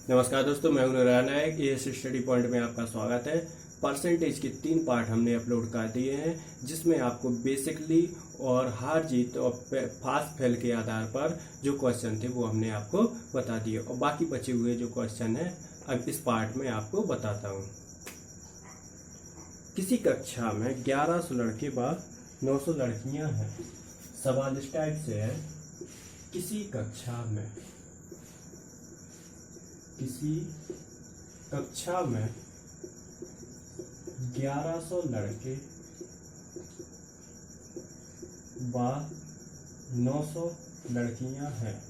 नमस्कार दोस्तों, मैं अनुराग नायक। ये स्टडी पॉइंट में आपका स्वागत है। परसेंटेज के 3 पार्ट हमने अपलोड कर दिए हैं, जिसमें आपको बेसिकली और हार जीत और पास फेल के आधार पर जो क्वेश्चन थे वो हमने आपको बता दिए, और बाकी बचे हुए जो क्वेश्चन हैं अब इस पार्ट में आपको बताता हूँ। किसी कक्षा में 1100 लड़के व 900 लड़कियाँ हैं। सवाल इस टाइप से है, किसी कक्षा में 1100 लड़के व 900 लड़कियां हैं।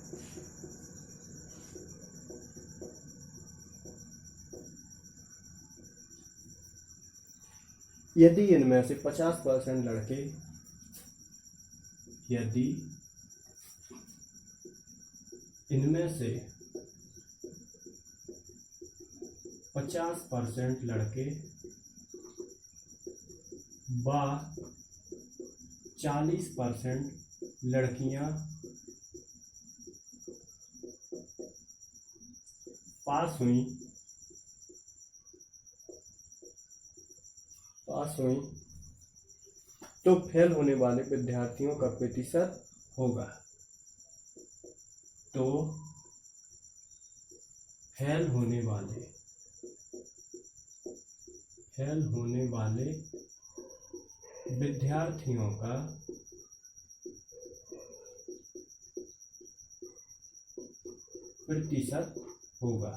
यदि इनमें से 50% लड़के 50% लड़के व 40% लड़कियां पास हुई तो फेल होने वाले विद्यार्थियों का प्रतिशत होगा। तो फेल होने वाले विद्यार्थियों का प्रतिशत होगा।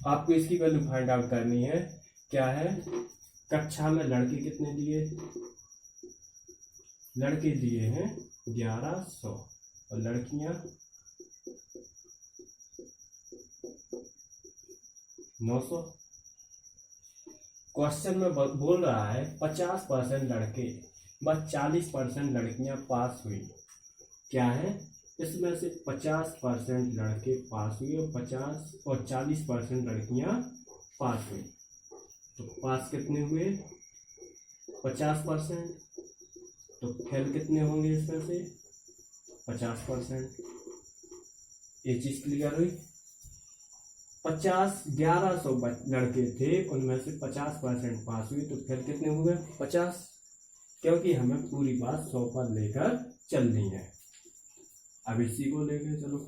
आपको इसकी वैल्यू फाइंड आउट करनी है। क्या है, कक्षा में लड़के कितने दिए? लड़के दिए हैं 1100 और लड़कियां 900। क्वेश्चन में बोल रहा है 50% लड़के व 40% लड़कियां पास हुई। क्या है, इसमें से 50% लड़के पास हुए और 40% लड़कियां पास हुई। तो पास कितने हुए? 50%। तो फेल कितने होंगे इसमें से? 50%। ये चीज क्लियर हुई। 1100 लड़के थे, उनमें से 50% पास हुए, तो फेल कितने हुए? 50। क्योंकि हमें पूरी बात 100 पर लेकर चलनी है। अब इसी को लेकर चलो।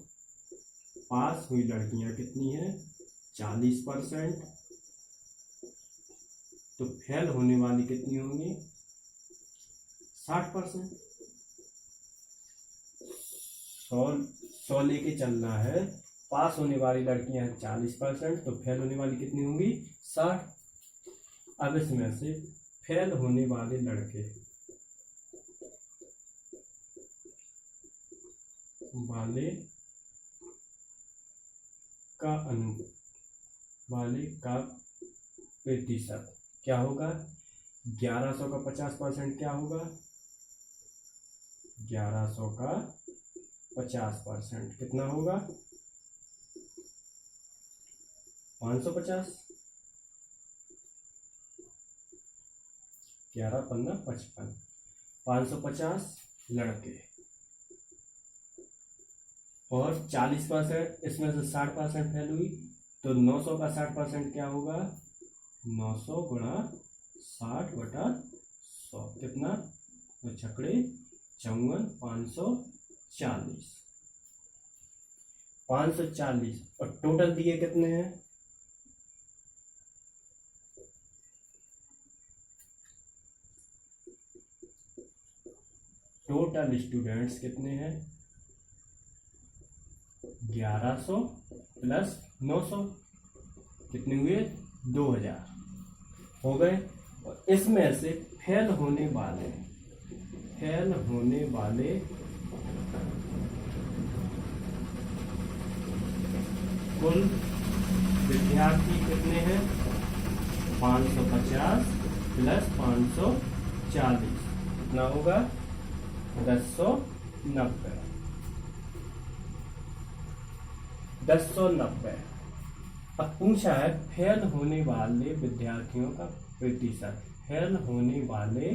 पास हुई लड़कियां कितनी हैं? 40%। तो फेल होने वाली कितनी होंगी? 60%। 100 लेके चलना है। पास होने वाली लड़कियां 40%, तो फेल होने वाली कितनी होंगी? 60। अब इसमें से फेल होने वाले लड़के वाले का प्रतिशत क्या होगा? 1100 का 50% क्या होगा? 1100 का 50% कितना होगा? 550। 11 15 55। 550 लड़के और 40%, इसमें से 60% फेल हुई, तो 900 का 60% क्या होगा? 900 गुणा 60/100 कितना? तो छकड़े 54, 540 और टोटल दिए कितने हैं? टोटल स्टूडेंट्स कितने हैं? 1100 प्लस 900 कितने हुए? 2000 हो गए। और इसमें से फेल होने वाले कुल विद्यार्थी कितने हैं? 550 प्लस 540 कितना होगा? 1090। 1090। अब पूछा है फेल होने वाले विद्यार्थियों का प्रतिशत। फेल होने वाले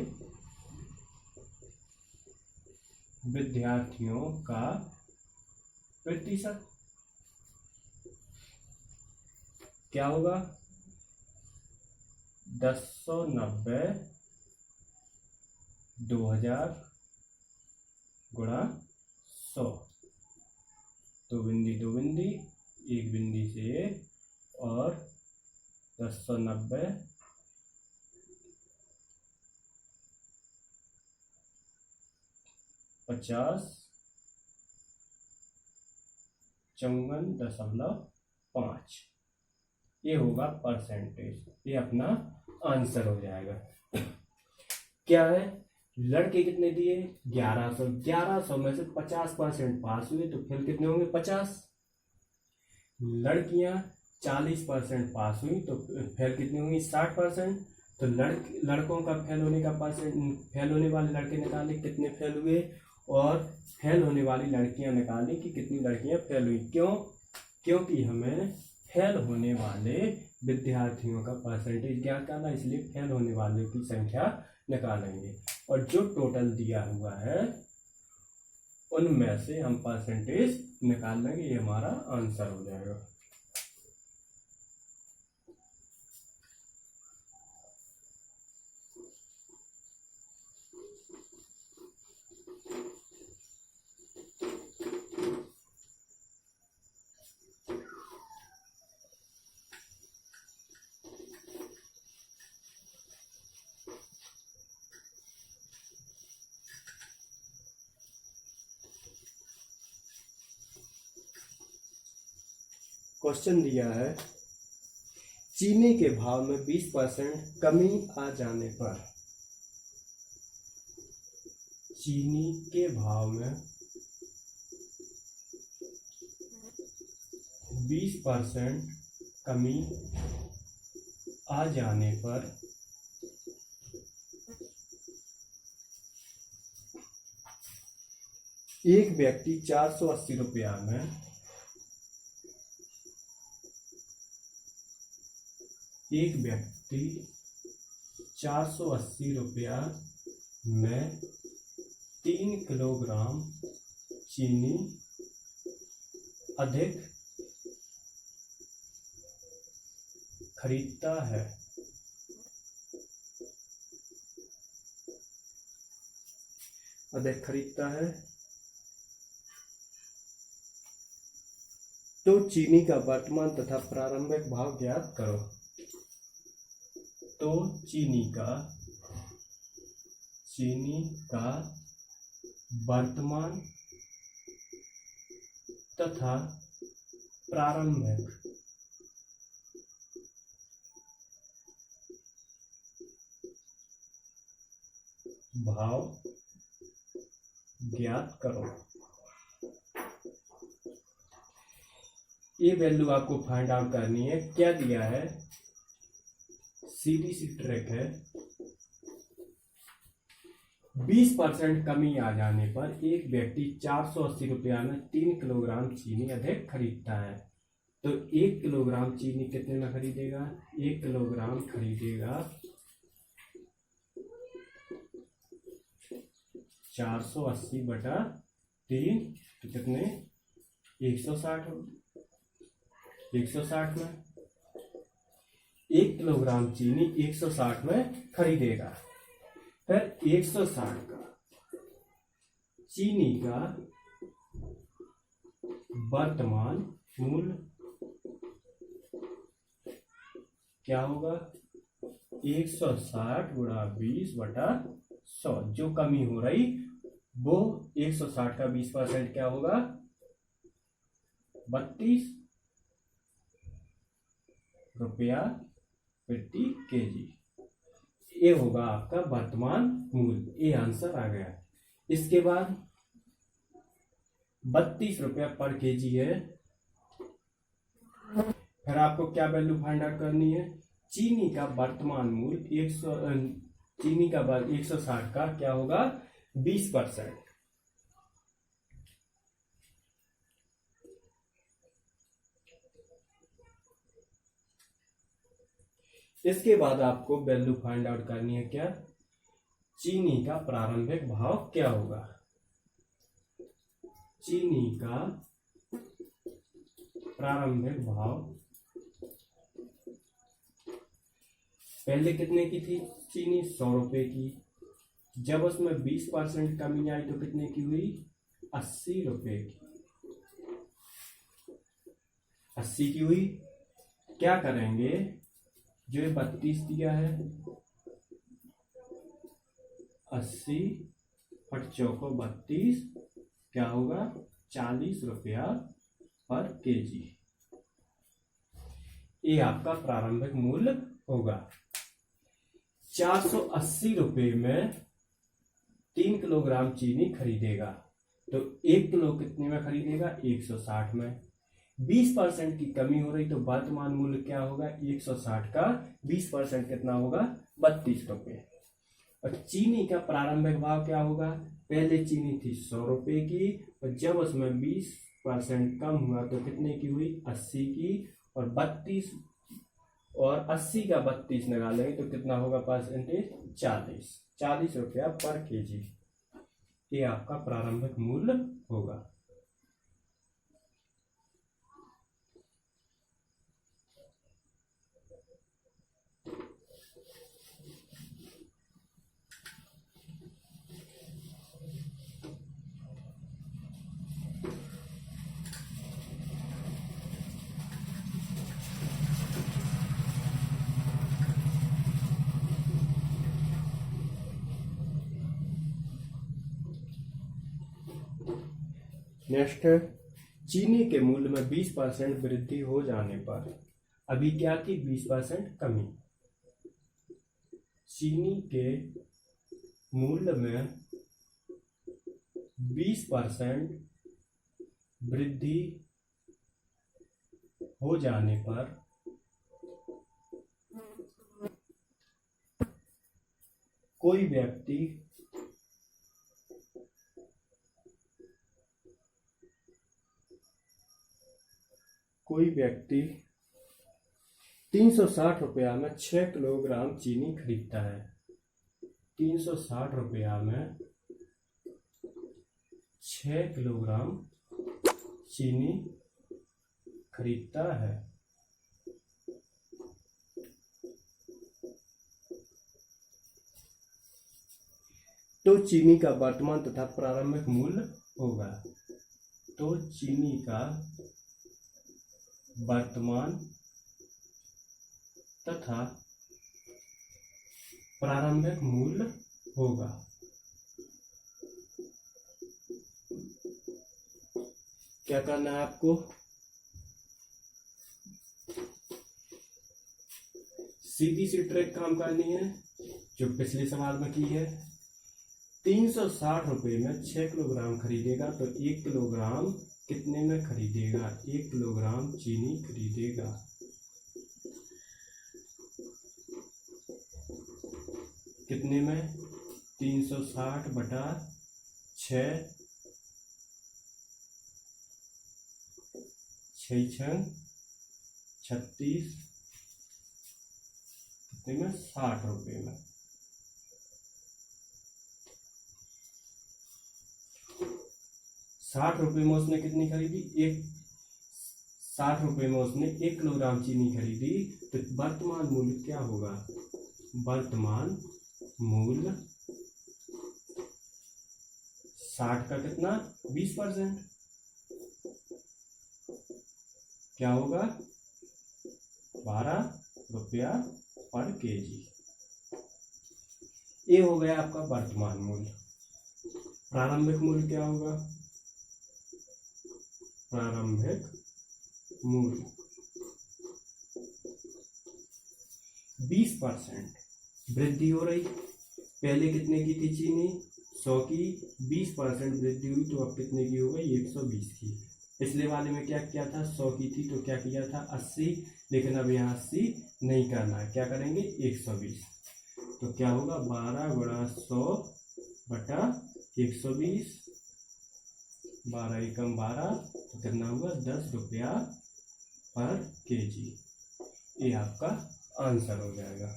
विद्यार्थियों का प्रतिशत क्या होगा? 1090 2000 गुणा 100। दो बिंदी एक बिंदी से और 1090 50 54.5। ये होगा परसेंटेज, ये अपना आंसर हो जाएगा। क्या है? लड़के कितने दिए? 1100। 1100 में से 50% पास हुए तो फेल कितने होंगे? 50। लड़कियां 40% पास हुई तो फेल कितनी होंगी? 60%। तो लड़कों का फेल होने का परसेंट, फेल होने वाले लड़के निकाले कितने फेल हुए, और फेल होने वाली लड़कियां निकाली कि कितनी लड़कियां फेल हुई। क्यों? क्योंकि हमें फेल होने वाले विद्यार्थियों का परसेंटेज ज्ञात करना, इसलिए फेल होने वाले की संख्या निकालेंगे और जो टोटल दिया हुआ है उनमें से हम परसेंटेज निकाल लेंगे, ये हमारा आंसर हो जाएगा। क्वेश्चन दिया है, चीनी के भाव में 20% कमी आ जाने पर, चीनी के भाव में 20% कमी आ जाने पर एक व्यक्ति 480 रुपया में, एक व्यक्ति 480 रुपया में 3 किलोग्राम चीनी अधिक खरीदता है। अधिक खरीदता है तो चीनी का वर्तमान तथा प्रारंभिक भाव ज्ञात करो। तो चीनी का वर्तमान तथा प्रारंभिक भाव ज्ञात करो। ये वैल्यू आपको फाइंड आउट करनी है। क्या दिया है? सीधी सी ट्रिक है। 20% कमी आ जाने पर एक व्यक्ति 480 रुपया में 3 किलोग्राम चीनी अधिक खरीदता है। तो 1 किलोग्राम चीनी कितने में खरीदेगा? 1 किलोग्राम खरीदेगा 480 बटा 3, तो कितने? 160 में 1 किलोग्राम चीनी 160 में खरीदेगा। फिर 160 का चीनी का वर्तमान मूल्य क्या होगा? 160 गुणा 20 बटा 100। जो कमी हो रही वो 160 का 20% क्या होगा? 32 रुपया प्रति केजी। ये होगा आपका वर्तमान मूल्य। ये आंसर आ गया। इसके बाद 32 रुपया पर केजी है। फिर आपको क्या वैल्यू फाइंड आउट करनी है? चीनी का वर्तमान मूल्य 160 का क्या होगा? 20%। इसके बाद आपको वैल्यू फाइंड आउट करनी है क्या? चीनी का प्रारंभिक भाव क्या होगा? चीनी का प्रारंभिक भाव पहले कितने की थी चीनी? 100 रुपए की। जब उसमें 20% कमी आई तो कितने की हुई? 80 रुपए की। 80 की हुई। क्या करेंगे, जो ये 32 दिया है, 80 और चौको 32, क्या होगा? 40 रुपया पर केजी। ये आपका प्रारंभिक मूल्य होगा। 480 रुपये में 3 किलोग्राम चीनी खरीदेगा तो 1 किलो कितने में खरीदेगा? 160 में। 20% की कमी हो रही तो वर्तमान मूल्य क्या होगा? 160 का 20% कितना होगा? 32 रुपये। और चीनी का प्रारंभिक भाव क्या होगा? पहले चीनी थी 100 रुपए की और जब उसमें 20% कम हुआ तो कितने की हुई? 80 की। और 32 और 80 का 32 निकालेंगे तो कितना होगा परसेंटेज? 40 रुपया पर केजी। ये आपका प्रारंभिक मूल्य होगा। नेक्स्ट, चीनी के मूल्य में 20% वृद्धि हो जाने पर, अभी क्या थी? 20% कमी। चीनी के मूल्य में 20% वृद्धि हो जाने पर कोई व्यक्ति कोई व्यक्ति 360 रुपया में 6 किलोग्राम चीनी खरीदता है। 360 रुपया में 6 किलोग्राम चीनी खरीदता है। तो चीनी का वर्तमान तथा प्रारंभिक मूल्य होगा। तो चीनी का वर्तमान तथा प्रारंभिक मूल्य होगा। क्या करना है आपको? सीधी सी ट्रिक काम करनी है जो पिछले सवाल में की है। 360 रुपये में 6 किलोग्राम खरीदेगा तो 1 किलोग्राम कितने में खरीदेगा? 1 किलोग्राम चीनी खरीदेगा। कितने में? 360 बटा 6, 6 36, कितने में? 60 रुपये में। 60 रुपये में उसने कितनी खरीदी? 60 रुपये में उसने 1 किलोग्राम चीनी खरीदी तो वर्तमान मूल्य क्या होगा? वर्तमान मूल्य 60 का कितना? 20%, क्या होगा? 12 रुपया पर केजी। ये हो गया आपका वर्तमान मूल्य। प्रारंभिक मूल्य क्या होगा? प्रारंभिक मूल्य 20% वृद्धि हो रही। पहले कितने की थी चीनी? 100 की। 20% वृद्धि हुई तो अब कितने की हो गई? 120 की। पिछले वाले में क्या किया था? 100 की थी तो क्या किया था? 80। लेकिन अब यहाँ 80 नहीं करना है, क्या करेंगे? 120। तो क्या होगा? 12 गुणा 100 बटा 120, 12 एकम 12, तो कितना होगा? 10 रुपया पर केजी। ये आपका आंसर हो जाएगा।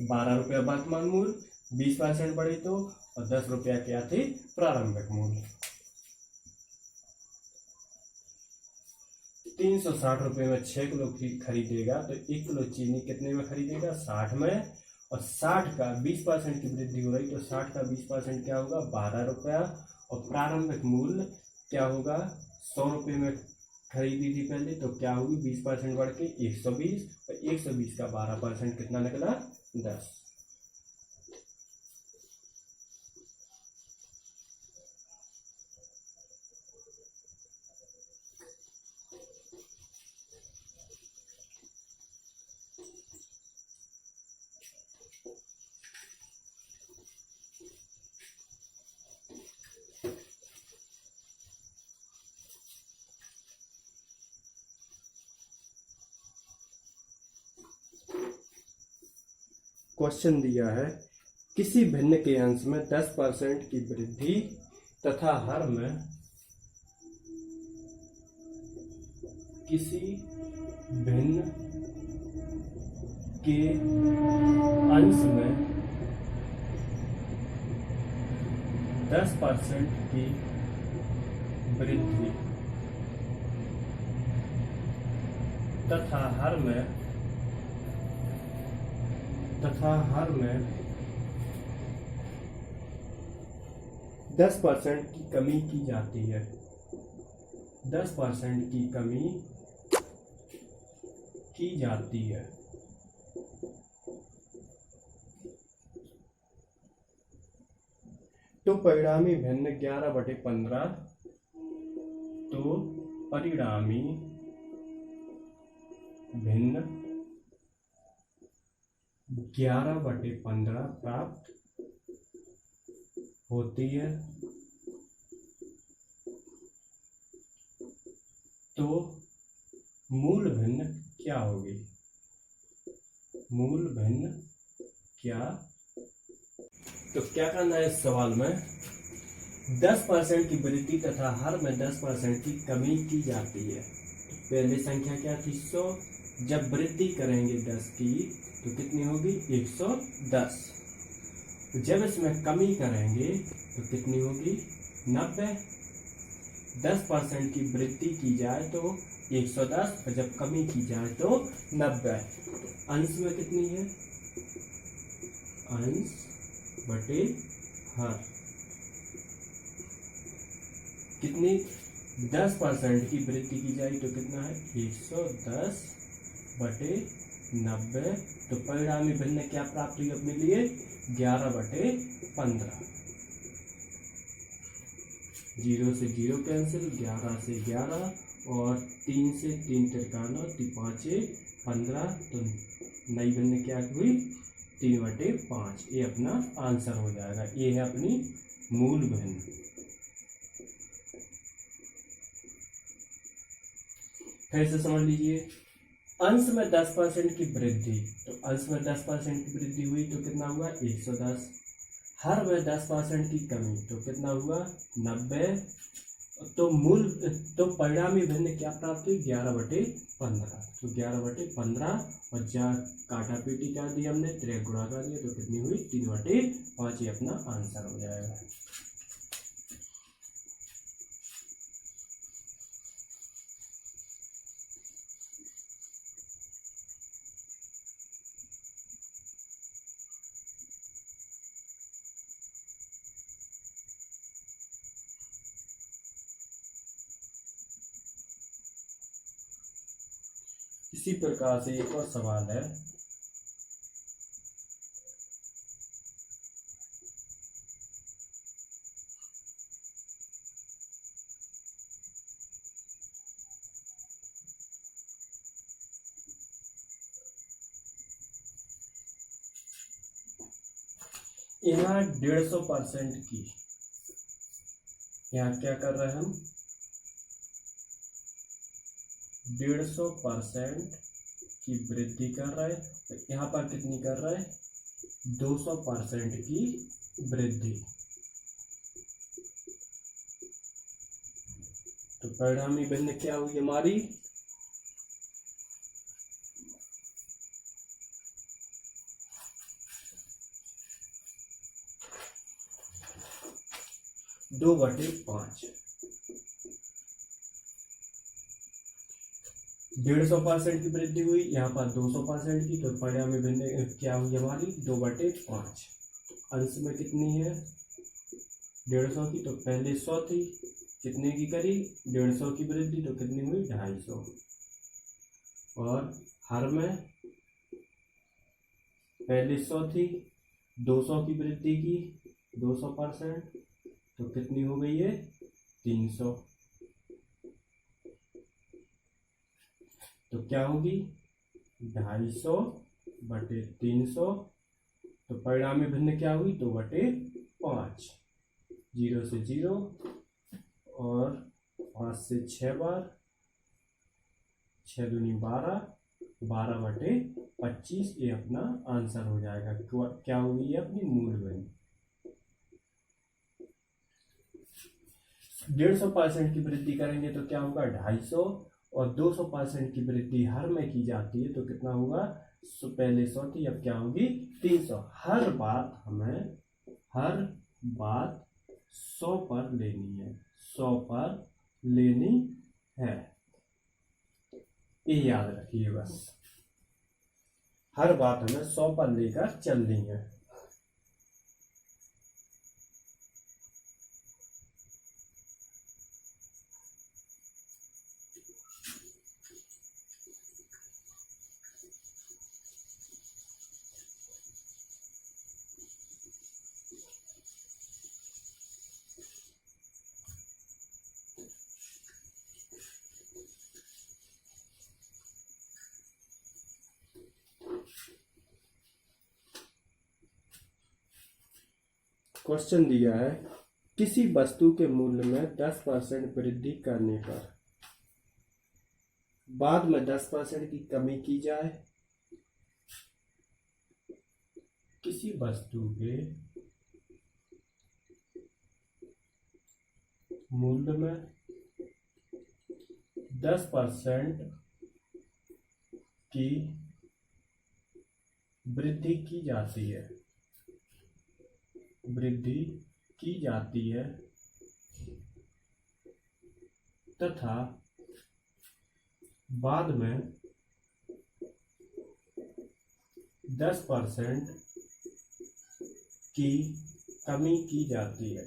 12 रुपया वर्तमान मूल्य, 20% बढ़े तो, और 10 रुपया क्या थे? प्रारंभिक मूल्य। 360 में 6 किलो खरीदेगा तो 1 किलो चीनी कितने में खरीदेगा? 60 में। और 60 का 20% की वृद्धि हो रही तो 60 का 20% क्या होगा? 12 रुपया। और प्रारंभिक मूल्य क्या होगा? 100 रुपये में खरीदी थी पहले, तो क्या होगी? 20% बढ़ के 120, और 120 का 12% कितना निकला? 10। क्वेश्चन दिया है, किसी भिन्न के अंश में 10% की वृद्धि तथा हर में किसी भिन्न के अंश में 10% की वृद्धि तथा हर में 10% की कमी की जाती है। 10% की कमी की जाती है। तो परिणामी भिन्न 11/15, तो परिणामी भिन्न 11/15 प्राप्त होती है। तो मूल भिन्न क्या होगी? मूल भिन्न क्या? तो क्या करना है इस सवाल में? 10% की वृद्धि तथा हर में 10% की कमी की जाती है। पहली संख्या क्या थी? 100। जब वृद्धि करेंगे 10 की तो कितनी होगी? 110। जब इसमें कमी करेंगे तो कितनी होगी? 90। 10% की वृद्धि की जाए तो 110, और जब कमी की जाए तो 90। तो अंश में कितनी है? अंश बटे हर कितनी? 10% की वृद्धि की जाए तो कितना है? 110 बटे 90। तो परिणामी भिन्न क्या प्राप्त हुई अपने लिए? 11/15। 0 से 0 कैंसिल, 11 से 11, और 3 से 3 तिरकाना, 5 15। तो नई भिन्न क्या हुई? 3/5। ये अपना आंसर हो जाएगा। ये है अपनी मूल भिन्न। फिर से समझ लीजिए, अंश में 10% की वृद्धि, तो अंश में 10% की वृद्धि हुई तो कितना हुआ? 110। हर में 10% की कमी तो कितना हुआ? 90। तो परिणामी भिन्न क्या प्राप्त हुई? 11/15। तो 11/15, और काटा पीटी कर दी हमने, 3 गुणा कर दिया तो कितनी हुई? 3/5। ये अपना आंसर हो जाएगा। इसी प्रकार से एक और सवाल है, यहाँ 150% की, यहाँ क्या कर रहे हैं हम? 150% की वृद्धि कर रहे हैं। तो यहाँ पर कितनी कर रहे हैं? 200% की वृद्धि। तो परिणामी भिन्न क्या हुई हमारी? (2/5). 150% की वृद्धि हुई, यहाँ पर 200% की, तो परिणाम में भिन्न क्या हुई हमारी 2/5। अंश में कितनी है 150 की, तो पहले 100 थी, कितने की करी 150 की वृद्धि, तो कितनी हुई 250। और हर में पहले 100 थी, 200 की वृद्धि की 200%, तो कितनी हो गई है 300। तो क्या होगी 250/300, तो परिणामी भिन्न क्या हुई 2/5। 0 से 0 और 5 से 6 बार, 6 दूनी 12, 12/25 ये अपना आंसर हो जाएगा। क्या होगी ये अपनी मूल बनी। 150% की वृद्धि करेंगे तो क्या होगा 250, और 200% की वृद्धि हर में की जाती है तो कितना होगा, पहले 100 थी अब क्या होगी 300। हर बात 100 पर लेनी है, 100 पर लेनी है, ये याद रखिए बस। हर बात हमें 100 पर लेकर चलनी है। क्वेश्चन दिया है, किसी वस्तु के मूल्य में 10% वृद्धि करने पर बाद में 10% की कमी की जाए। किसी वस्तु के मूल्य में 10% की वृद्धि की जाती है, तथा बाद में 10% की कमी की जाती है।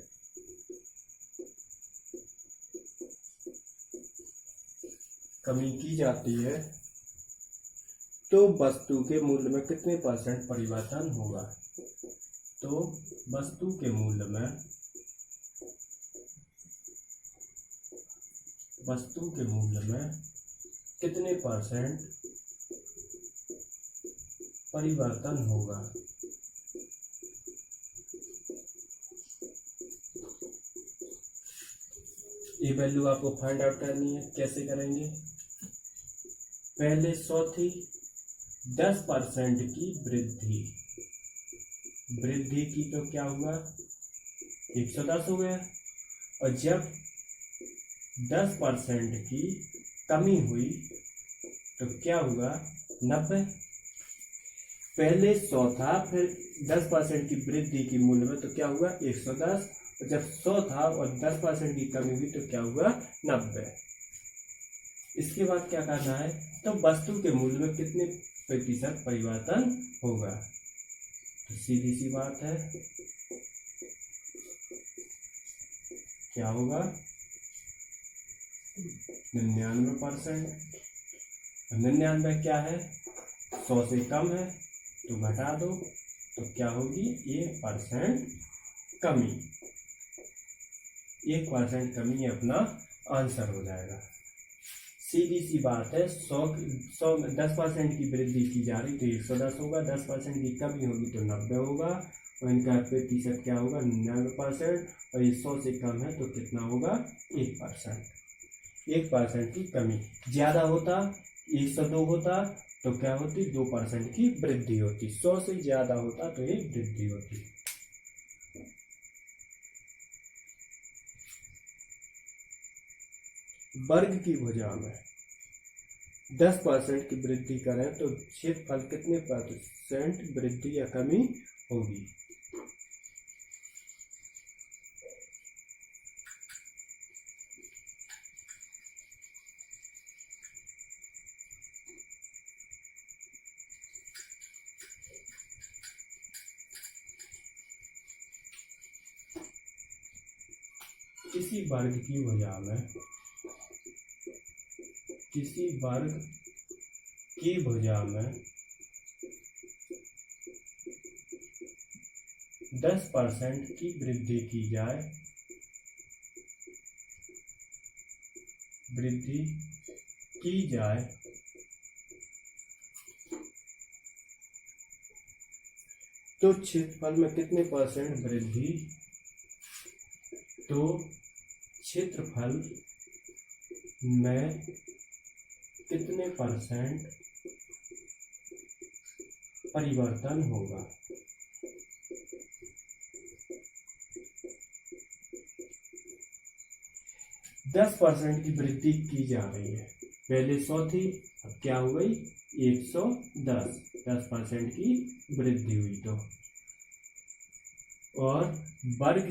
तो वस्तु के मूल्य में कितने % परिवर्तन होगा। तो वस्तु के मूल्य में कितने % परिवर्तन होगा। ये वैल्यू आपको फाइंड आउट करनी है। कैसे करेंगे, पहले 100 थी, 10% की वृद्धि की तो क्या हुआ 110 हो गया, और जब 10% की कमी हुई तो क्या हुआ 90। पहले 100 था, फिर 10% की वृद्धि की मूल्य में तो क्या हुआ 110, और जब 100 था और 10% की कमी हुई तो क्या हुआ 90। इसके बाद क्या करना है, तो वस्तु के मूल्य में कितने % परिवर्तन होगा। तो सीधी सी बात है, क्या होगा 99%। 99 क्या है 100 से कम है तो घटा दो, तो क्या होगी 1% कमी। 1% कमी अपना आंसर हो जाएगा। सीधी सी बात है, 10% की वृद्धि की जा रही तो 110 होगा, 10% की कमी होगी तो 90 होगा, और इनका प्रतिशत क्या होगा 99%, और ये 100 से कम है तो कितना होगा 1%। 1% की कमी। ज़्यादा होता 102 होता तो क्या होती 2% की वृद्धि होती। 100 से ज़्यादा होता तो ये वृद्धि होती। वर्ग की भुजा में 10% की वृद्धि करें तो क्षेत्रफल कितने % वृद्धि या कमी होगी। किसी वर्ग की भुजा में, किसी वर्ग की भुजा में 10% की वृद्धि की जाए, वृद्धि की जाए तो क्षेत्रफल में कितने परसेंट वृद्धि, तो क्षेत्रफल में कितने परसेंट परिवर्तन होगा। 10% की वृद्धि की जा रही है, पहले 100 थी, अब क्या हो गई 110, 10% की वृद्धि हुई तो। और वर्ग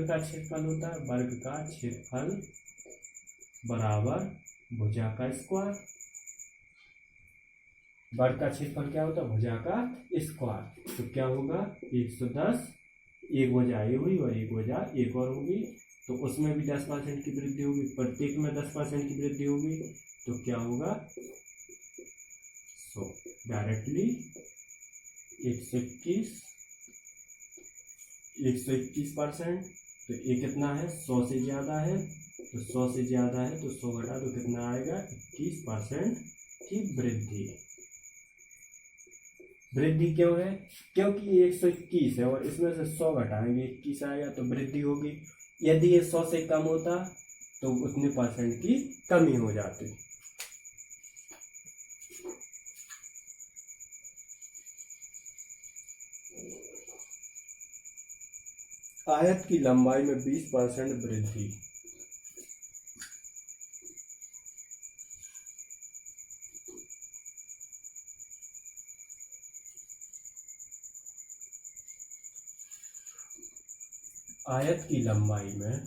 का क्षेत्रफल होता है, वर्ग का क्षेत्रफल बराबर भुजा का स्क्वायर। वर्ग का क्षेत्रफल क्या होता है, भुजा का स्क्वायर। तो क्या होगा 110, एक वजह ये हुई और एक वजह एक और होगी, तो उसमें भी 10% की वृद्धि होगी, प्रत्येक में 10% की वृद्धि होगी, तो क्या होगा 100 डायरेक्टली 121%। तो ये कितना है 100 से ज्यादा है, तो 100 से ज्यादा है तो 100 घटा तो कितना आएगा 21% की वृद्धि। वृद्धि क्यों है, क्योंकि ये 121 है और इसमें से 100 घटाएंगे 21 आएगा तो वृद्धि होगी। यदि ये 100 से कम होता तो उतने परसेंट की कमी हो जाती। आयत की लंबाई में 20% वृद्धि। आयत की लंबाई में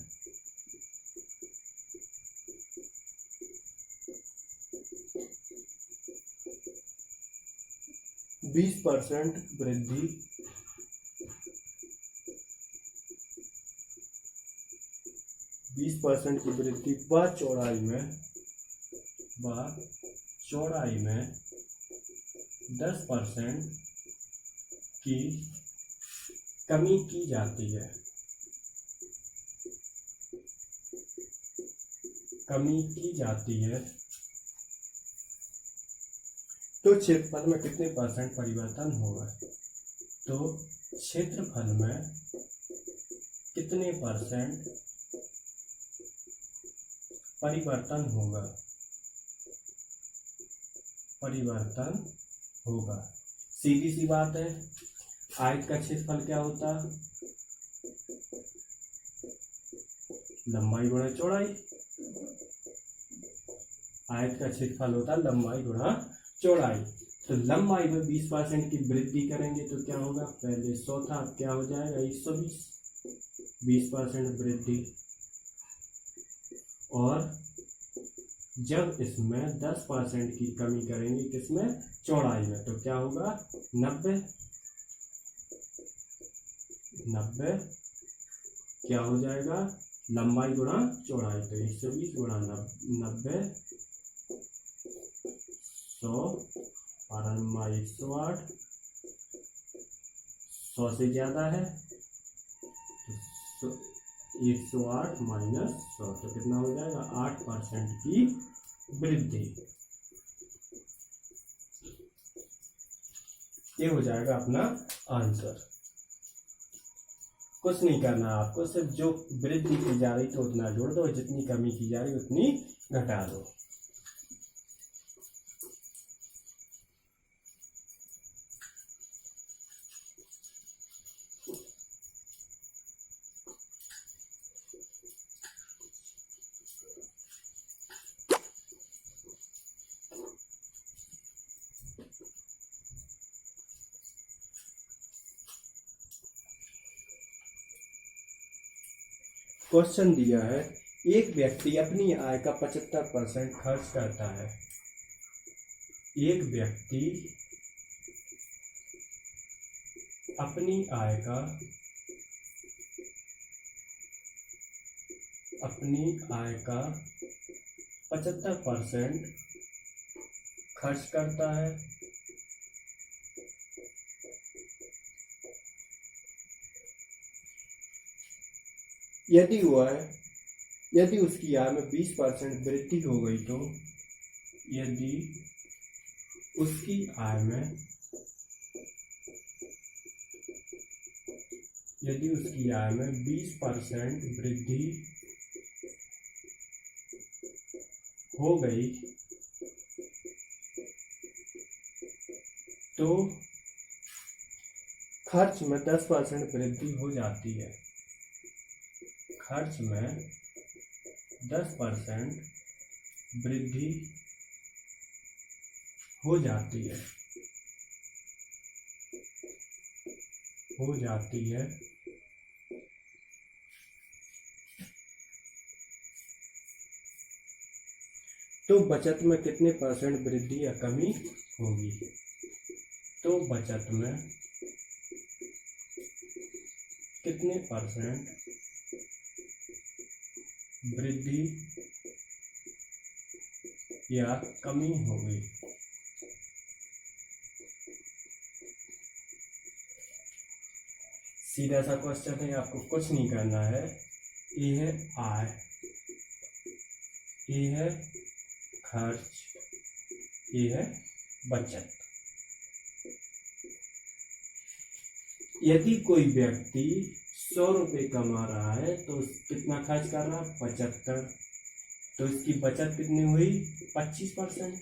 20% वृद्धि 20% की वृद्धि व चौड़ाई में 10% की कमी की जाती है, कमी की जाती है तो क्षेत्रफल में कितने परसेंट परिवर्तन होगा। तो क्षेत्रफल में कितने परसेंट परिवर्तन होगा, परिवर्तन होगा। सीधी सी बात है, आयत का क्षेत्रफल क्या होता, लंबाई गुणा चौड़ाई। आयत का क्षेत्रफल होता है लंबाई गुणा चौड़ाई। तो लंबाई में 20% की वृद्धि करेंगे तो क्या होगा, पहले 100 था अब क्या हो जाएगा 120, 20% वृद्धि। और जब इसमें 10% की कमी करेंगे किसमें, चौड़ाई में, तो क्या होगा 90 क्या हो जाएगा लंबाई गुणा चौड़ाई, तो 120 गुणा 90 100 108, 100 से ज्यादा है तो 108 माइनस 100, तो कितना हो जाएगा 8% की वृद्धि। ये हो जाएगा अपना आंसर। कुछ नहीं करना आपको, सिर्फ जो वृद्धि की जा रही तो उतना जोड़ दो, जितनी कमी की जा रही उतनी घटा दो। क्वेश्चन दिया है, एक व्यक्ति अपनी आय का 75% खर्च करता है। एक व्यक्ति अपनी आय का अपनी आय का 75% खर्च करता है। यदि उसकी आय में 20% वृद्धि हो गई तो यदि उसकी आय में 20% वृद्धि हो गई तो खर्च में 10% वृद्धि हो जाती है। खर्च में 10% वृद्धि हो जाती है। तो बचत में कितने % वृद्धि या कमी होगी? तो बचत में कितने % वृद्धि या कमी होगी? सीधा सा क्वेश्चन है, आपको कुछ नहीं करना है। ये है आय, ये है खर्च, ये है बचत। यदि कोई व्यक्ति 100 रुपये कमा रहा है तो कितना खर्च कर रहा है? 75। तो इसकी बचत कितनी हुई? 25%।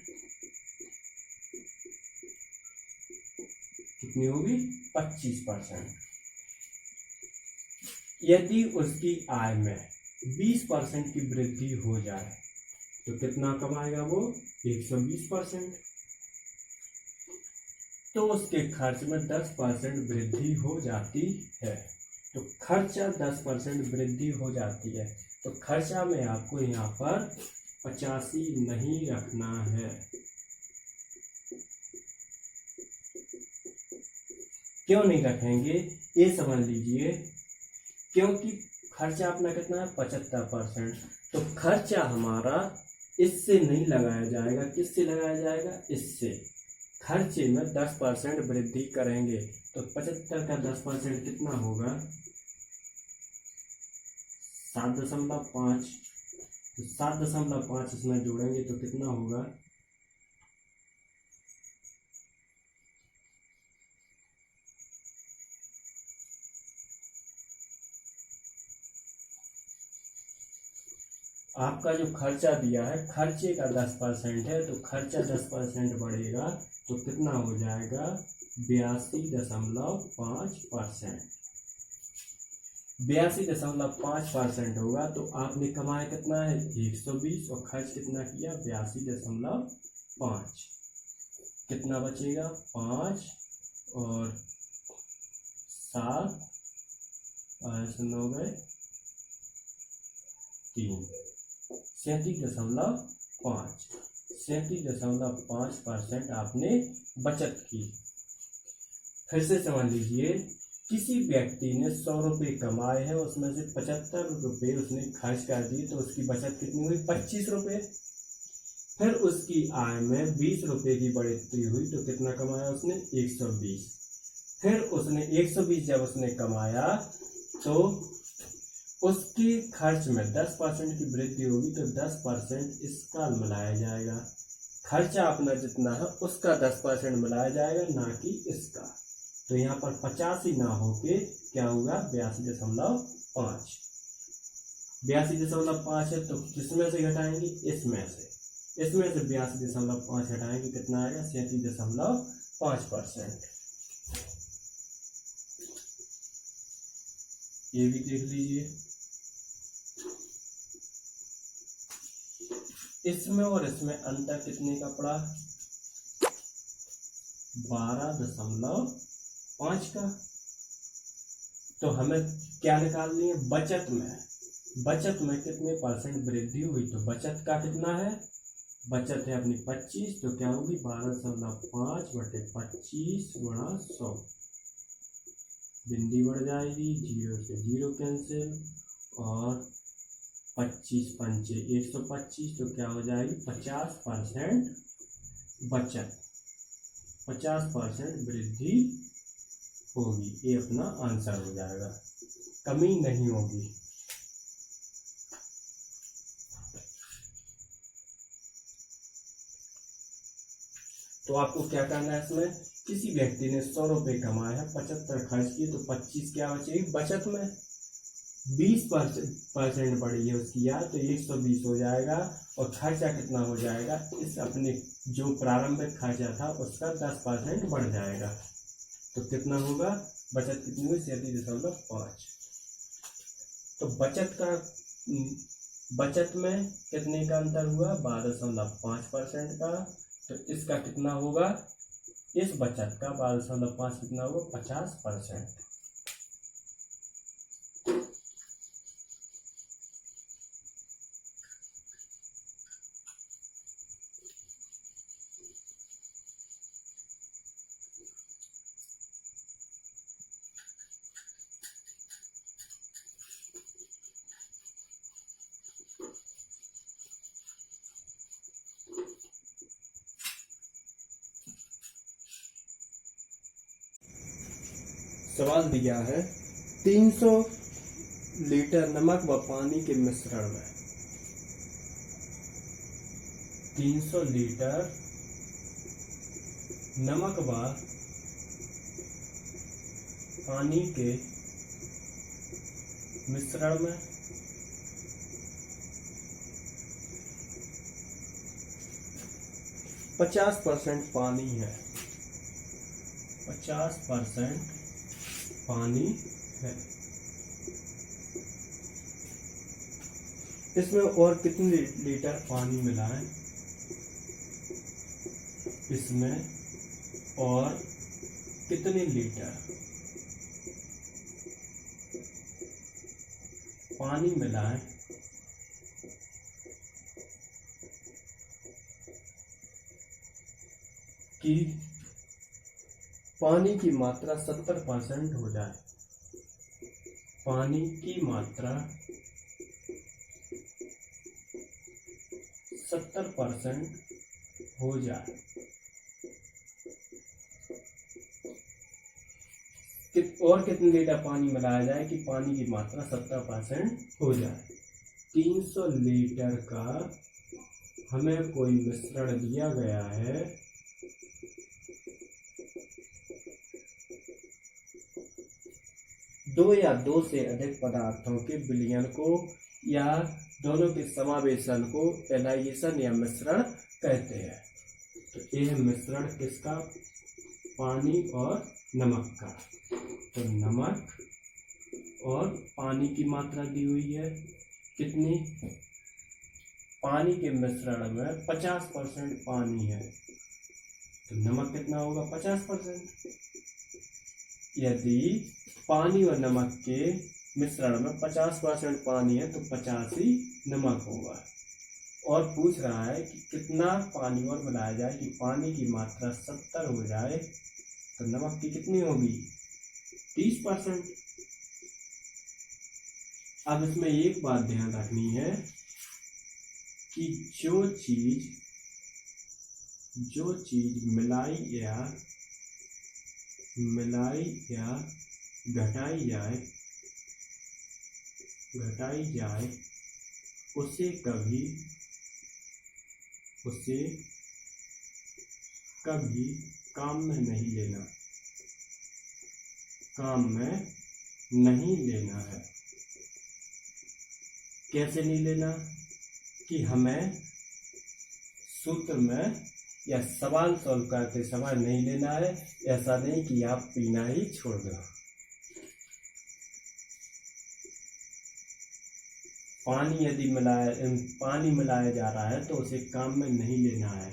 कितनी होगी? 25%। यदि उसकी आय में 20% की वृद्धि हो जाए तो कितना कमाएगा वो? 120%। तो उसके खर्च में 10% वृद्धि हो जाती है। तो खर्चा 10% वृद्धि हो जाती है। तो खर्चा में आपको यहाँ पर 85 नहीं रखना है। क्यों नहीं रखेंगे ये समझ लीजिए। क्योंकि खर्चा अपना कितना है? 75%। तो खर्चा हमारा इससे नहीं लगाया जाएगा। किससे लगाया जाएगा? इससे। खर्चे में 10% वृद्धि करेंगे तो 75 का 10% कितना होगा? 7.5। तो 7.5 इसमें जोड़ेंगे तो कितना होगा? आपका जो खर्चा दिया है, खर्चे का 10% है, तो खर्चा 10% बढ़ेगा तो कितना हो जाएगा? 82.5%। 82.5% होगा तो आपने कमाया कितना है? 120 और खर्च कितना किया? 82.5। कितना बचेगा? 5 और 7 और 9 गए 3। 37.5। 37.5% आपने बचत की। फिर से समझ लीजिए, किसी व्यक्ति ने 100 रुपये कमाए हैं, उसमें से 75 रुपये उसने खर्च कर दिए तो उसकी बचत कितनी हुई? 25 रुपये। फिर उसकी आय में 20 रुपये की बढ़ोतरी हुई तो कितना कमाया उसने? 120। फिर उसने 120 जब उसने कमाया तो उसके खर्च में 10% की वृद्धि होगी तो 10% इसका मिलाया जाएगा। खर्चा अपना जितना है उसका 10% मिलाया जाएगा, ना कि इसका। तो यहाँ पर 85 ना होके क्या होगा? 82.5। 82.5 है तो किसमें से घटाएंगे? इसमें से। इसमें से 82.5 हटाएंगे कितना आएगा? 37.5%। ये भी देख लीजिए। इसमें और इसमें अंतर कितने का पड़ा? 12.5 का। तो हमें क्या निकालनी है? बचत में कितने % वृद्धि हुई? तो बचत का कितना है? बचत है अपनी 25, तो क्या होगी? 12.5 बटे 25 गुणा 100। बिंदी बढ़ जाएगी, 0 से 0 कैंसिल और 25 पंचे 125, तो क्या हो जाएगी 50% बचत, 50% वृद्धि होगी। ये अपना आंसर हो जाएगा, कमी नहीं होगी। तो आपको क्या करना है, इसमें किसी व्यक्ति ने 100 रुपये कमाए हैं, 75 खर्च किए, तो 25 क्या बचेगी बचत में, 20% बढ़ी है उसकी यार, तो 120 हो जाएगा। और खर्चा कितना हो जाएगा, इस अपने जो प्रारंभिक खर्चा था उसका 10% बढ़ जाएगा। तो कितना होगा, बचत कितनी हुई 37.5। तो बचत में कितने का अंतर हुआ, 12.5% का। तो इसका कितना होगा, इस बचत का 12.5 कितना होगा 50%। सवाल दिया है 300 लीटर नमक व पानी के मिश्रण में, 300 लीटर नमक व पानी के मिश्रण में 50% पानी है, 50% पानी है। इसमें और कितने लीटर पानी मिलाएं, इसमें और कितने लीटर पानी मिलाएं कि पानी की मात्रा 70% हो जाए, पानी की मात्रा 70% हो जाए। और कितने लीटर पानी मिलाया जाए कि पानी की मात्रा 70% हो जाए। 300 लीटर का हमें कोई मिश्रण दिया गया है, दो या दो से अधिक पदार्थों के विलयन को या दोनों के समावेशन को एलाइजेशन या मिश्रण कहते हैं। तो यह मिश्रण किसका, पानी और नमक का। तो नमक और पानी की मात्रा दी हुई है कितनी, पानी के मिश्रण में 50% पानी है, तो नमक कितना होगा 50%। यदि पानी और नमक के मिश्रण में 50% पानी है तो 50 ही नमक होगा। और पूछ रहा है कि कितना पानी और मिलाया जाए कि पानी की मात्रा 70 हो जाए, तो नमक की कितनी होगी 30%। अब इसमें एक बात ध्यान रखनी है कि जो चीज मिलाई या घटाई जाए उसे कभी काम में नहीं लेना है। कैसे नहीं लेना, कि हमें सूत्र में या सवाल सॉल्व करते समय नहीं लेना है। ऐसा नहीं कि आप पीना ही छोड़ दो। पानी मिलाया जा रहा है तो उसे काम में नहीं लेना है।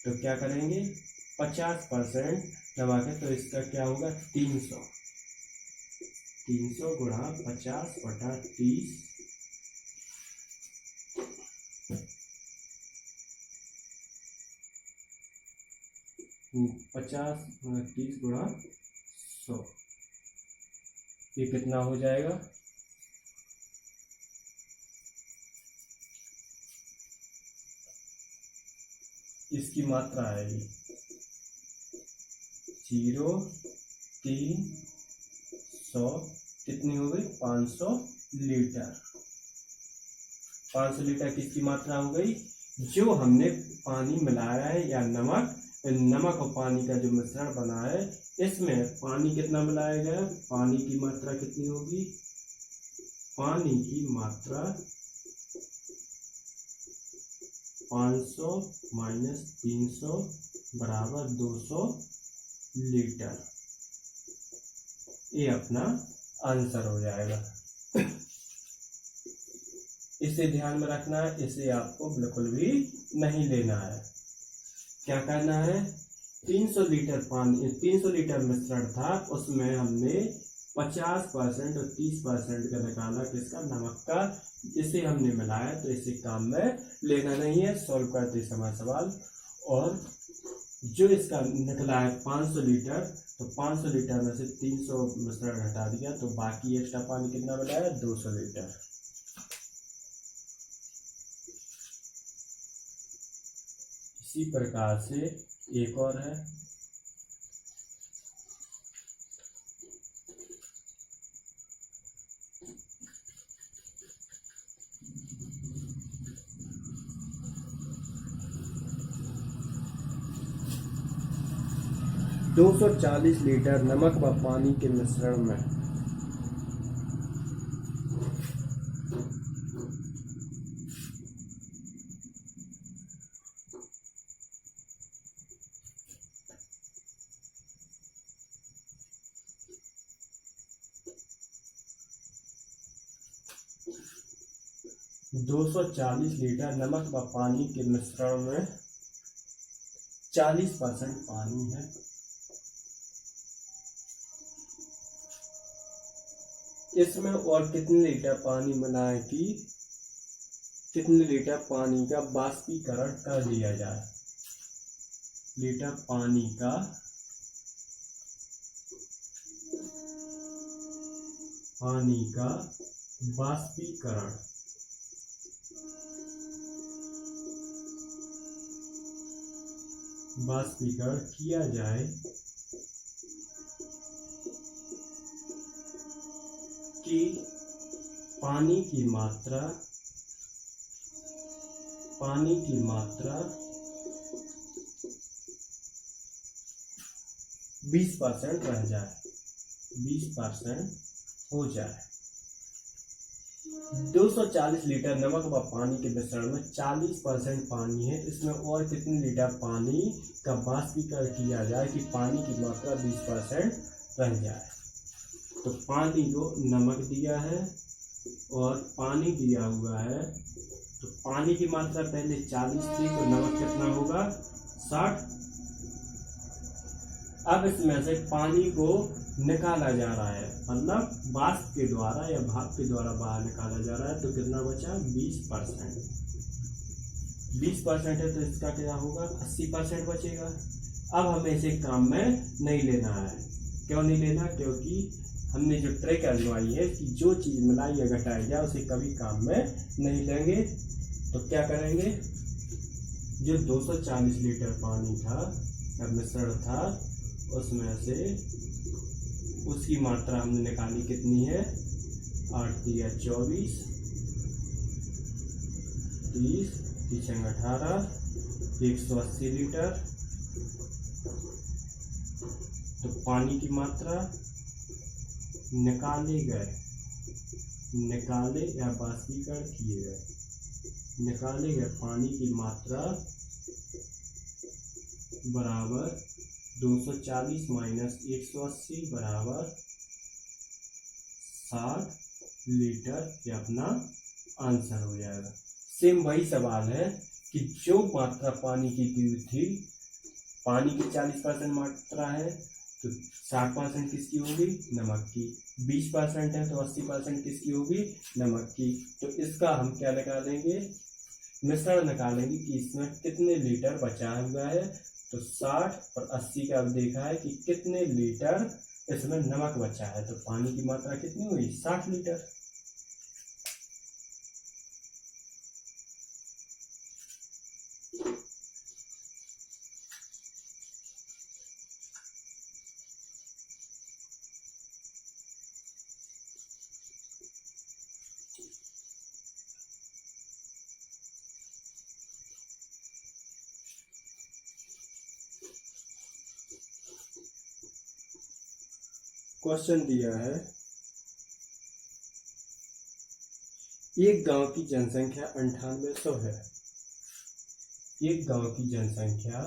तो क्या करेंगे, 50% नमक है तो इसका क्या होगा 300 गुणा 50/30, 50 30 गुणा 100, ये कितना हो जाएगा इसकी मात्रा आएगी 0, 3, 100, कितनी हो गई 500 लीटर। 500 लीटर किसकी मात्रा हो गई, जो हमने पानी मिलाया है या नमक और पानी का जो मिश्रण बना है, इसमें पानी कितना मिलाया गया, पानी की मात्रा कितनी होगी, पानी की मात्रा 500 माइनस 300 बराबर 200 लीटर। ये अपना आंसर हो जाएगा। इसे ध्यान में रखना है, इसे आपको बिल्कुल भी नहीं लेना है। क्या करना है, 300 लीटर पानी, 300 लीटर मिश्रण था, उसमें हमने 50% और 30% का निकाला, किसका, नमक का। इसे हमने मिलाया, तो इसे काम में लेना नहीं है, सॉल्व करते समय सवाल। और जो इसका निकला है 500 लीटर, तो 500 लीटर में से 300 मिश्रण हटा दिया, तो बाकी एक्स्ट्रा पानी कितना बना है, 200 लीटर। इसी प्रकार से एक और है, दो 240 लीटर नमक व पानी के मिश्रण में 240 लीटर नमक व पानी के मिश्रण में 40% पानी है। इसमें और कितने लीटर पानी मिलाएं कि कितने लीटर पानी का बाष्पीकरण कर लिया जाए। लीटर पानी का बाष्पीकरण किया जाए कि पानी की मात्रा 20% रह जाए, 20% हो जाए। 240 लीटर नमक व पानी के मिश्रण में 40% पानी है, इसमें और कितने लीटर पानी का बाष्पीकरण किया जाए कि पानी की मात्रा 20% रह जाए। तो पानी को नमक दिया है और पानी दिया हुआ है, तो पानी की मात्रा पहले 40 थी, तो नमक कितना होगा 60। अब इसमें से पानी को निकाला जा रहा है, मतलब वाष्प के द्वारा या भाप के द्वारा बाहर निकाला जा रहा है, तो कितना बचा 20%। 20% है, तो इसका क्या होगा 80% बचेगा। अब हमें इसे काम में नहीं लेना है। क्यों नहीं लेना, क्योंकि हमने जो ट्रिक आजमाई है कि जो चीज मिलाई या घटाई जाए उसे कभी काम में नहीं लेंगे। तो क्या करेंगे, जो 240 लीटर पानी था या मिश्रण था, उसमें से उसकी मात्रा हमने निकाली, कितनी है 8 या 24, 30, 3 18, 180 लीटर। तो पानी की मात्रा निकाले या बाष्पीकरण किए गए, निकाले गए पानी की मात्रा बराबर 240 माइनस 180 बराबर 60 लीटर, ये अपना आंसर हो जाएगा। सेम वही सवाल है कि जो मात्रा पानी की दी थी, पानी की 40% मात्रा है, तो 60% किसकी होगी, नमक की। 20% है, तो 80% किसकी होगी, नमक की। तो इसका हम क्या निकालेंगे, मिश्रण निकालेंगे कि इसमें कितने लीटर बचा हुआ है। तो 60 और 80 का अब देखा है कि कितने लीटर इसमें नमक बचा है, तो पानी की मात्रा कितनी हुई 60 लीटर। क्वेश्चन दिया है, एक गांव की जनसंख्या 9800 है। एक गांव की जनसंख्या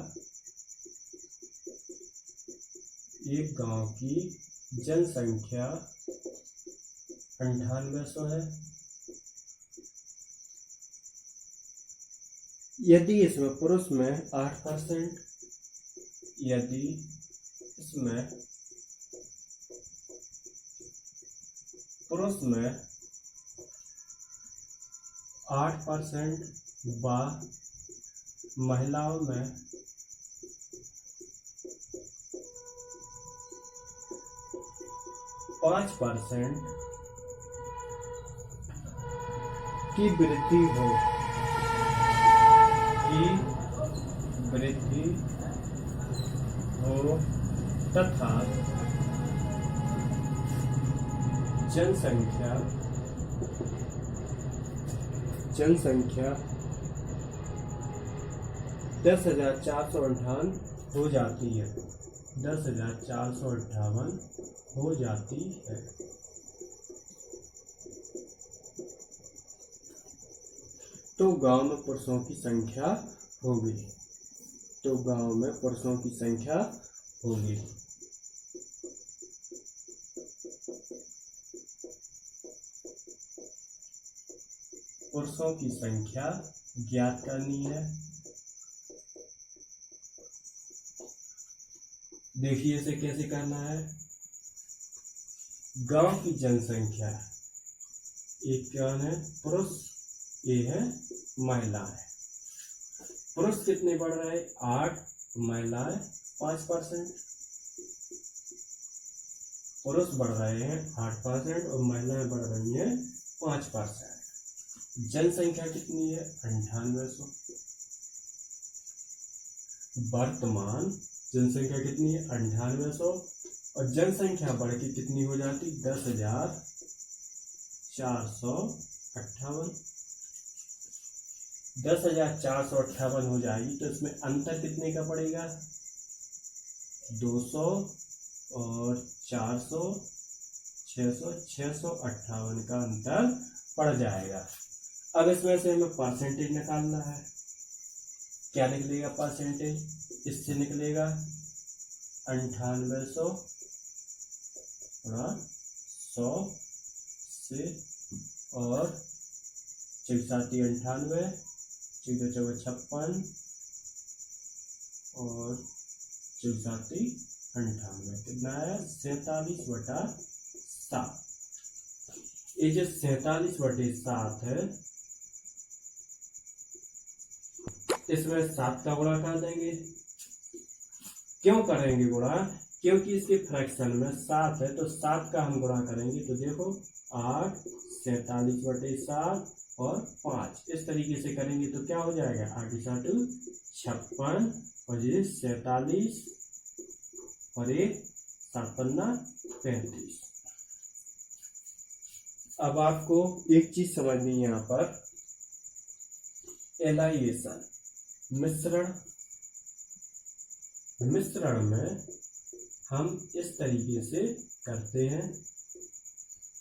9800 है। यदि इसमें पुरुष में 8%, यदि इसमें पुरुष में 8% व महिलाओं में 5% की वृद्धि हो तथा जनसंख्या 10,458 हो जाती है। 10,458 हो जाती है। तो गांव में पुरुषों की संख्या होगी। पुरुषों की संख्या ज्ञात करनी है। देखिए इसे कैसे करना है। गांव की जनसंख्या, एक कौन है? पुरुष, ये है महिलाएं। पुरुष कितने बढ़ रहे हैं? 8, महिलाएं 5%। पुरुष बढ़ रहे हैं 8% और महिलाएं बढ़ रही हैं 5%। जनसंख्या कितनी है? 9800। वर्तमान जनसंख्या कितनी है? 9800। और जनसंख्या बढ़ के कितनी हो जाती? 10,458। 10,458 हो जाएगी तो इसमें अंतर कितने का पड़ेगा? 200 और 400, 658 का अंतर पड़ जाएगा। अब इसमें से हमें परसेंटेज निकालना है। क्या निकलेगा परसेंटेज? इससे निकलेगा 9800 और 100 से और 498, 14 और 498 कितना है? 47/7। ये जो 47/7 है, इसमें 7 का गुणा कर देंगे। क्यों करेंगे गुणा? क्योंकि इसके फ्रैक्शन में 7 है तो 7 का हम गुणा करेंगे तो देखो 8, 47/7 और 5 इस तरीके से करेंगे तो क्या हो जाएगा? 8 × 2 56 और ये 47 और 1 7 5 35। अब आपको एक चीज समझनी है यहाँ पर, एलाइजेशन, मिश्रण में हम इस तरीके से करते हैं।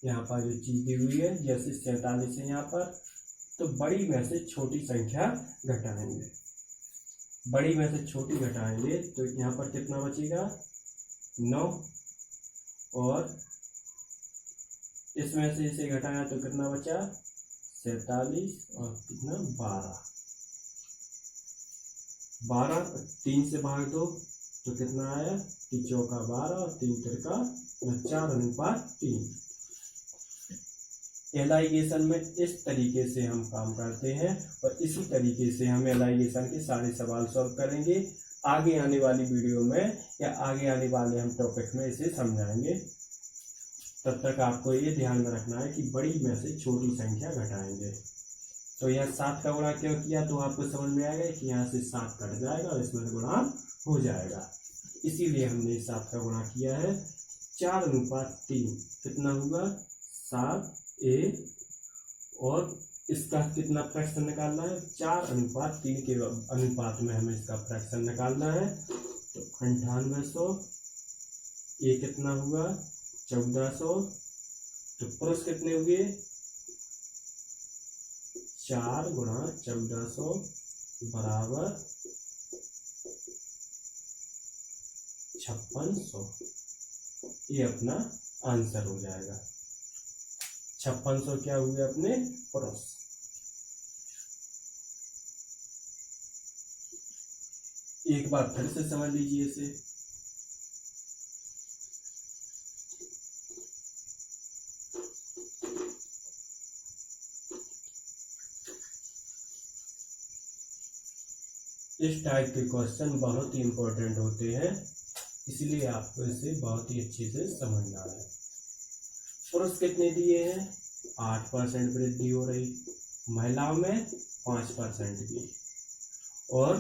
यहाँ पर जो चीज दी हुई है जैसे 47 है यहाँ पर, तो बड़ी में से छोटी संख्या घटाएंगे। बड़ी में से छोटी घटाएंगे तो यहाँ पर कितना बचेगा? 9 और इसमें से इसे घटाया तो कितना बचा? 47 और कितना? 12। 3 से भाग दो तो कितना आया? 3 चौका 12 और 3 तिरका 4:3। एलाइजेशन में इस तरीके से हम काम करते हैं और इसी तरीके से हम एलाइजेशन के सारे सवाल सॉल्व करेंगे। आगे आने वाली वीडियो में या आगे आने वाले हम टॉपिक में इसे समझाएंगे। तब तक आपको ये ध्यान में रखना है कि बड़ी में से छोटी संख्या घटाएंगे। तो यहाँ 7 का गुणा क्यों किया तो आपको समझ में आएगा कि यहाँ से 7 कट जाएगा और इसमें से गुणा हो जाएगा, इसीलिए हमने 7 का गुणा किया है। 4:3 कितना होगा? 7a और इसका कितना फ्रैक्शन निकालना है? 4:3 के अनुपात में हमें इसका फ्रैक्शन निकालना है। तो 9800 ये कितना हुआ? 1400, तो पुरुष कितने हुए? 4 गुणा 1400 बराबर 5600। ये अपना आंसर हो जाएगा। 5600 क्या हुए अपने पुरुष। एक बार फिर से समझ लीजिए इसे। इस टाइप के क्वेश्चन बहुत ही इंपॉर्टेंट होते हैं, इसलिए आपको इसे बहुत ही अच्छे से समझना है। पुरुष कितने दिए हैं? 8% वृद्धि हो रही, महिलाओं में 5% की, और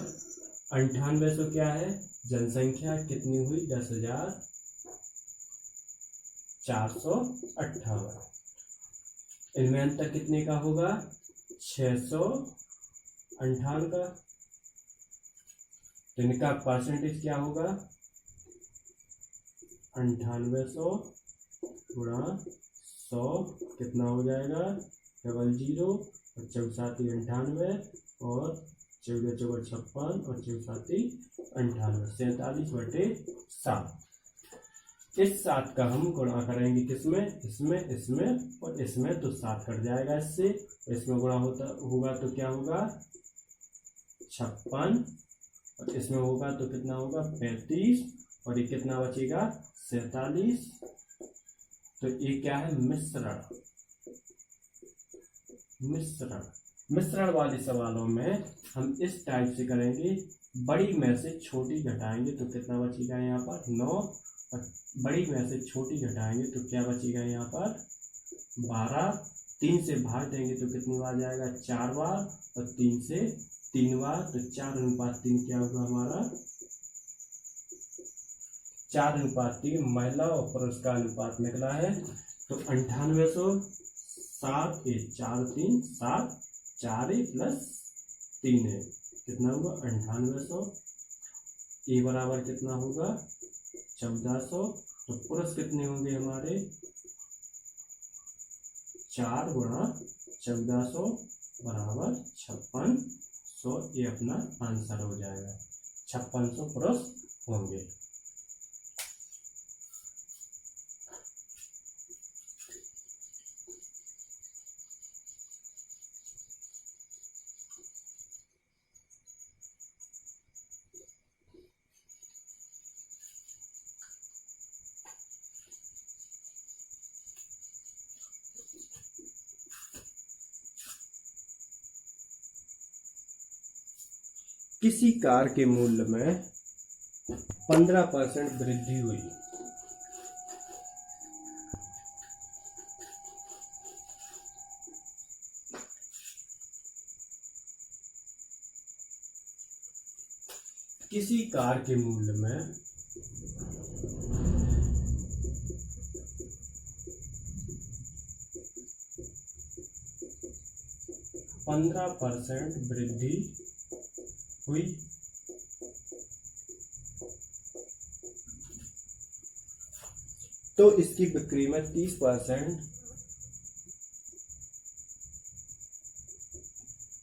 9800 क्या है? जनसंख्या कितनी हुई? 10,458। इनमें अंतर कितने का होगा? 658 का। तो इनका परसेंटेज क्या होगा? 9800 गुणा 100 कितना हो जाएगा? 00 और 4 98 और 14 4 56 और 4 98 47/7। इस 7 का हम गुणा करेंगे किसमें? इसमें, इसमें और इसमें, तो 7 कट जाएगा इससे। इसमें गुणा होगा तो क्या होगा? 56, और इसमें होगा तो कितना होगा? 35, और ये कितना बचेगा? 47। तो ये क्या है? मिश्रण। मिश्रण वाले सवालों में हम इस टाइप से करेंगे, बड़ी में से छोटी घटाएंगे तो कितना बचेगा यहाँ पर? 9, और बड़ी में से छोटी घटाएंगे तो क्या बचेगा यहाँ पर? 12। 3 से भाग देंगे तो कितनी बार जाएगा? 4 बार, और 3 से 3 बार, तो 4:3 क्या होगा हमारा? 4:3 महिला और पुरुष का अनुपात निकला है। तो 9800 7 4 3 7 4 प्लस 3 है, कितना होगा? 9800। ए बराबर कितना होगा? 1400। तो पुरुष कितने होंगे हमारे? 4 गुणा 1400 बराबर 5600। ये अपना आंसर हो जाएगा। 5600 पुरुष होंगे। किसी कार के मूल्य में 15% वृद्धि हुई। किसी कार के मूल्य में 15% वृद्धि हुई, तो इसकी बिक्री में 30%,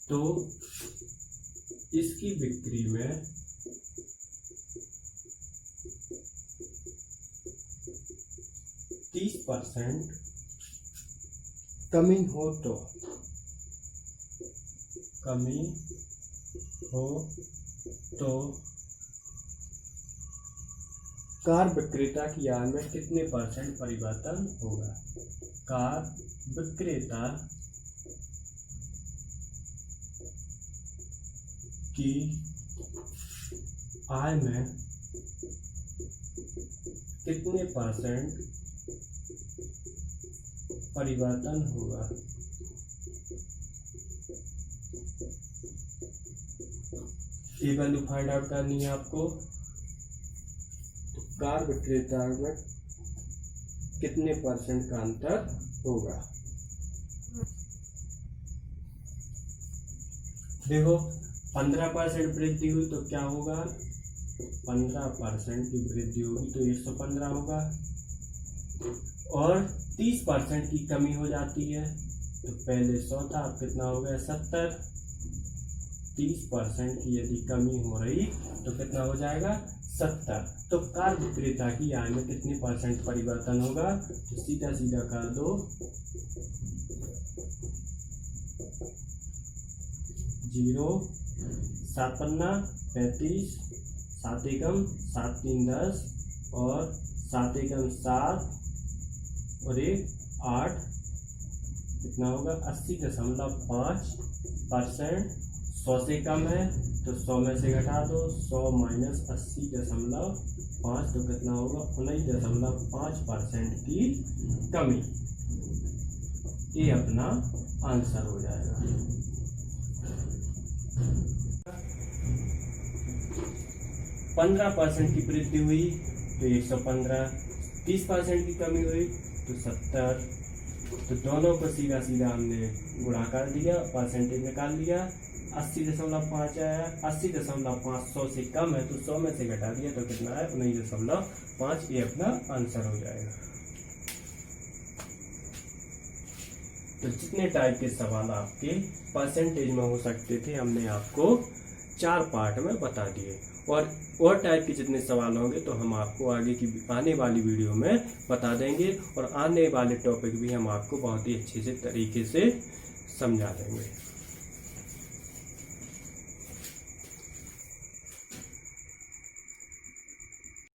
तो इसकी बिक्री में 30% कमी हो तो कार विक्रेता की आय में कितने % परिवर्तन होगा? कार विक्रेता की आय में कितने % परिवर्तन होगा? ये वैल्यू फाइंड आउट करनी है आपको। तो कार विक्रेता में कितने % का अंतर होगा? देखो 15% वृद्धि हुई तो क्या होगा? 15% की वृद्धि होगी तो 115 होगा। और 30% की कमी हो जाती है, तो पहले 100 था, अब कितना हो गया 70। 30% की यदि कमी हो रही तो कितना हो जाएगा 70। तो कार्य विक्रेता की आय में कितने परसेंट परिवर्तन होगा, तो सीधा सीधा कर दो 0, 7 पन्ना 35, 7 एकम 7 3 10 और 7 एकम 7 और 1 8, कितना होगा 80.5%। 100 से कम है तो 100 में से घटा दो, 100 माइनस 80.5 तो कितना होगा 19.5% की कमी। ये अपना आंसर हो जाएगा। 15% की वृद्धि हुई तो 115, 30% की कमी हुई तो 70। तो दोनों को सीधा सीधा हमने गुणा कर दिया, परसेंटेज निकाल लिया, 80.5 आया। 80.5 100 से कम है तो 100 में से घटा दिया तो कितना है 19.5। ये अपना आंसर हो जाएगा। तो जितने टाइप के सवाल आपके परसेंटेज में हो सकते थे हमने आपको 4 पार्ट में बता दिए, और टाइप के जितने सवाल होंगे तो हम आपको आने वाली वीडियो में बता देंगे, और आने वाले टॉपिक भी हम आपको बहुत ही अच्छे से तरीके से समझा देंगे।